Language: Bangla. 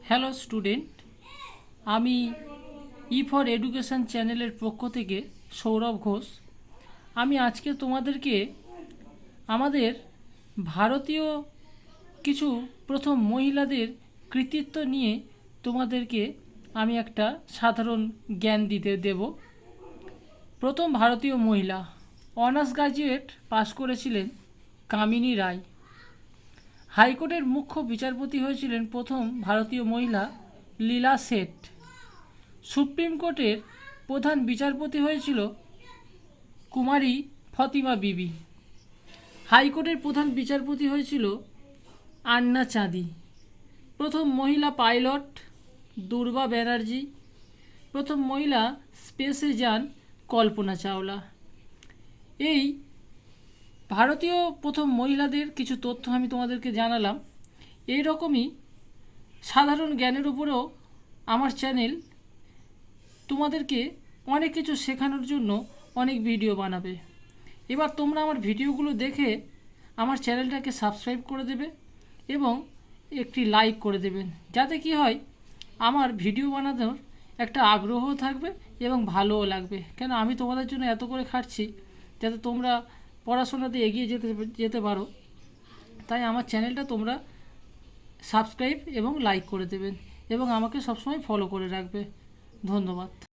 হ্যালো স্টুডেন্ট, আমি ই ফর এডুকেশন চ্যানেলের পক্ষ থেকে সৌরভ ঘোষ। আমি আজকে তোমাদেরকে আমাদের ভারতীয় কিছু প্রথম মহিলাদের কৃতিত্ব নিয়ে তোমাদেরকে আমি একটা সাধারণ জ্ঞান দিতে দেব। প্রথম ভারতীয় মহিলা অনার্স গ্র্যাজুয়েট পাশ করেছিলেন কামিনী রায়। হাইকোর্টের মুখ্য বিচারপতি হয়েছিলেন প্রথম ভারতীয় মহিলা লীলা শেঠ। সুপ্রিম কোর্টের প্রধান বিচারপতি হয়েছিল কুমারী ফতিমা বিবি। হাইকোর্টের প্রধান বিচারপতি হয়েছিল আন্না চাঁদি। প্রথম মহিলা পাইলট দুর্বা ব্যানার্জি। প্রথম মহিলা স্পেসে যান কল্পনা চাওলা। এই ভারতীয় প্রথম মহিলাদের কিছু তথ্য আমি তোমাদেরকে জানালাম। এই রকমই সাধারণ জ্ঞানের উপরেও আমার চ্যানেল তোমাদেরকে অনেক কিছু শেখানোর জন্য অনেক ভিডিও বানাবে। এবার তোমরা আমার ভিডিওগুলো দেখে আমার চ্যানেলটাকে সাবস্ক্রাইব করে দেবে এবং একটি লাইক করে দেবেন, যাতে কি হয় আমার ভিডিও বানানোর একটা আগ্রহ থাকবে এবং ভালোও লাগবে। কেন আমি তোমাদের জন্য এত করে খাটছি যাতে তোমরা পড়াশোনাতে এগিয়ে যেতে পারো। তাই আমার চ্যানেলটা তোমরা সাবস্ক্রাইব এবং লাইক করে দেবেন এবং আমাকে সবসময় ফলো করে রাখবে। ধন্যবাদ।